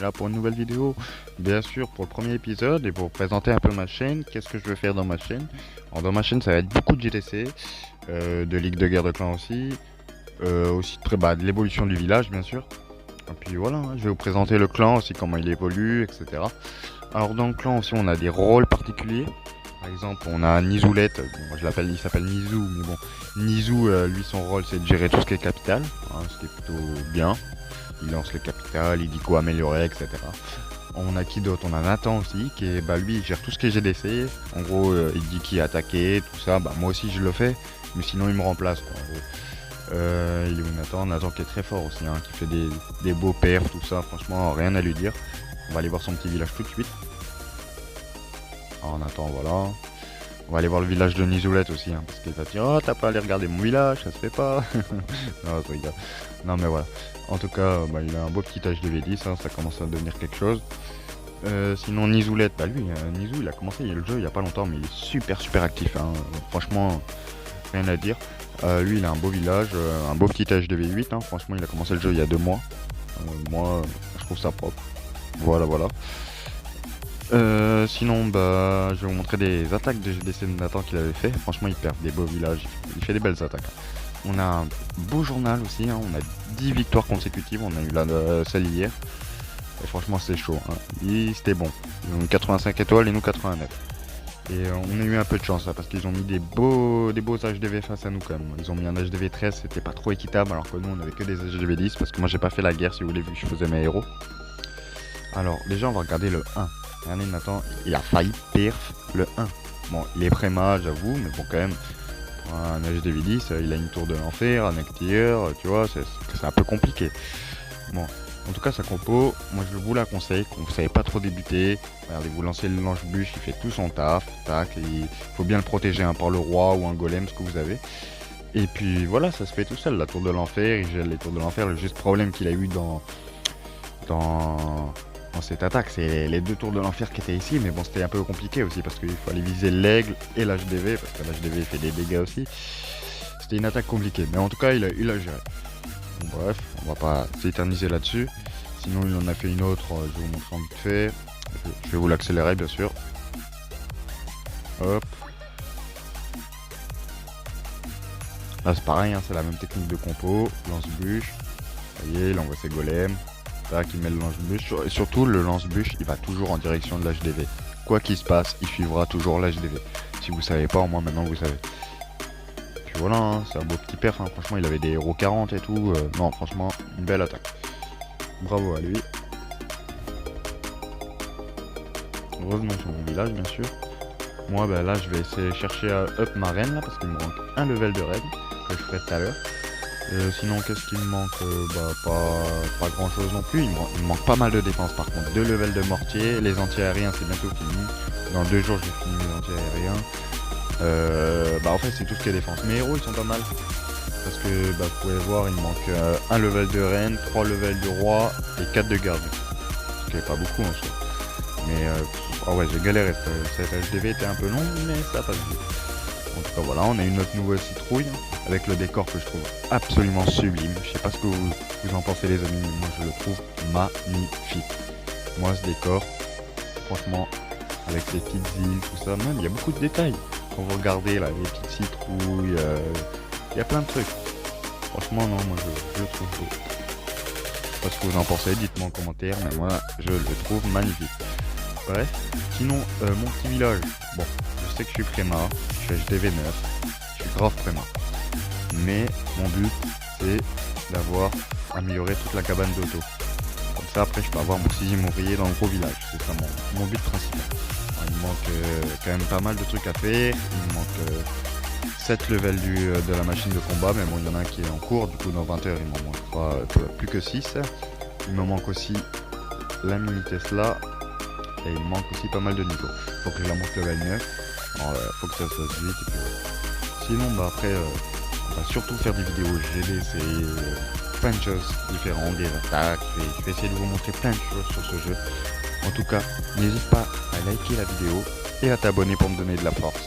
là pour une nouvelle vidéo, bien sûr pour le premier épisode et pour vous présenter un peu ma chaîne. Qu'est-ce que je veux faire dans ma chaîne? Alors dans ma chaîne ça va être beaucoup de GDC, de Ligue de Guerre de Clans aussi, de l'évolution du village bien sûr. Et puis voilà, hein, je vais vous présenter le clan aussi, comment il évolue, etc. Alors dans le clan aussi on a des rôles particuliers. Par exemple, on a Nizoulette, moi il s'appelle Nizou, mais bon, Nizou, lui son rôle c'est de gérer tout ce qui est capital, hein, ce qui est plutôt bien. Il lance le capital, il dit quoi améliorer, etc. On a qui d'autre? On a Nathan aussi, qui est, lui il gère tout ce qui est GDC. En gros, il dit qui est attaqué, tout ça. Moi aussi je le fais, mais sinon il me remplace, quoi, en gros. Il est où Nathan? Nathan qui est très fort aussi, hein, qui fait des beaux perfs, tout ça, franchement, rien à lui dire. On va aller voir son petit village tout de suite. En attendant, voilà. On va aller voir le village de Nizoulette aussi, hein, parce qu'il va dire oh, t'as pas allé regarder mon village, ça se fait pas. Non, je rigole. Non, mais voilà. En tout cas, il a un beau petit HDV10, hein, ça commence à devenir quelque chose. Sinon, Nizoulette, lui, Nizou, il a commencé le jeu il y a pas longtemps, mais il est super actif, hein. Franchement, rien à dire. Lui, il a un beau village, un beau petit HDV8, hein. Franchement, il a commencé le jeu il y a 2 mois. Moi, je trouve ça propre. Voilà. Sinon, je vais vous montrer des attaques de GDC de Nathan qu'il avait fait. Franchement, il perd des beaux villages, il fait des belles attaques. On a un beau journal aussi, hein. On a 10 victoires consécutives, on a eu celle hier. Et franchement, c'est chaud, hein. C'était bon. Ils ont eu 85 étoiles et nous 89. Et on a eu un peu de chance là, parce qu'ils ont mis des beaux HDV face à nous quand même. Ils ont mis un HDV 13, c'était pas trop équitable, alors que nous on avait que des HDV 10, parce que moi j'ai pas fait la guerre si vous voulez, vu que je faisais mes héros. Alors déjà on va regarder le 1. Regardez Nathan, il a failli perf le 1. Bon, il est préma, j'avoue, mais bon, quand même, pour un HDV 10, il a une tour de l'enfer, un acteur, tu vois, c'est un peu compliqué. Bon, en tout cas, sa compo, moi je vous la conseille, quand vous savez pas trop débuter. Regardez, vous lancez le lance-bûche, il fait tout son taf, tac, il faut bien le protéger, hein, par le roi ou un golem, ce que vous avez. Et puis voilà, ça se fait tout seul, la tour de l'enfer, il gèle les tours de l'enfer. Le juste problème qu'il a eu dans cette attaque, c'est les 2 tours de l'enfer qui étaient ici, mais bon, c'était un peu compliqué aussi parce qu'il fallait viser l'aigle et l'HDV, parce que l'HDV fait des dégâts aussi. C'était une attaque compliquée, mais en tout cas, il a géré. Bon, bref, on va pas s'éterniser là-dessus. Sinon, il en a fait une autre, je vais vous montrer en vite fait. Je vais vous l'accélérer, bien sûr. Hop. Là, c'est pareil, hein, c'est la même technique de compo. Lance-bûche. Ça y est, il envoie ses golems. Qui met le lance-bûche, et surtout le lance-bûche il va toujours en direction de l'HDV. Quoi qu'il se passe, il suivra toujours l'HDV. Si vous savez pas, au moins maintenant vous savez. Puis voilà, hein, c'est un beau petit perf, hein. Franchement il avait des héros 40 et tout. Non, franchement, une belle attaque. Bravo à lui. Revenons sur mon village bien sûr. Moi là je vais essayer de chercher à up ma reine là, parce qu'il me manque un level de reine que je ferai tout à l'heure. Sinon, qu'est-ce qu'il me manque? Pas grand chose non plus. Il me manque pas mal de défense par contre. 2 levels de mortier. Les anti-aériens, c'est bientôt fini. Dans 2 jours, j'ai fini les anti-aériens. En fait, c'est tout ce qui est défense. Mes héros, ils sont pas mal. Parce que, vous pouvez voir, il me manque 1 level de reine, 3 levels de roi et 4 de garde. Ce qui est pas beaucoup en soi. Mais, j'ai galéré. Cette HDV était un peu long, mais ça passe vite. En tout cas voilà, on a une autre nouvelle citrouille avec le décor que je trouve absolument sublime. Je sais pas ce que vous en pensez les amis, mais moi je le trouve magnifique. Moi ce décor, franchement, avec ces petites îles, tout ça, même il y a beaucoup de détails. Quand vous regardez là, les petites citrouilles, il y a plein de trucs. Franchement non, moi je le trouve beau. Je sais pas ce que vous en pensez, dites-moi en commentaire, mais moi je le trouve magnifique. Bref, sinon mon petit village, bon, je sais que je suis préma, je suis HDV 9, je suis grave préma. Mais mon but c'est d'avoir amélioré toute la cabane d'auto. Comme ça après je peux avoir mon 6ème ouvrier dans le gros village, c'est ça mon but principal. Alors, il me manque quand même pas mal de trucs à faire, il me manque 7 levels de la machine de combat, mais bon il y en a un qui est en cours, du coup dans 20 heures il m'en manquera plus que 6. Il me manque aussi la mini Tesla. Et il me manque aussi pas mal de niveaux. Faut que je la monte level 9. Alors, faut que ça se fasse vite. Et puis, sinon, après, on va surtout faire des vidéos GDC, plein de choses différentes, des attaques. Je vais essayer de vous montrer plein de choses sur ce jeu. En tout cas, n'hésite pas à liker la vidéo et à t'abonner pour me donner de la force.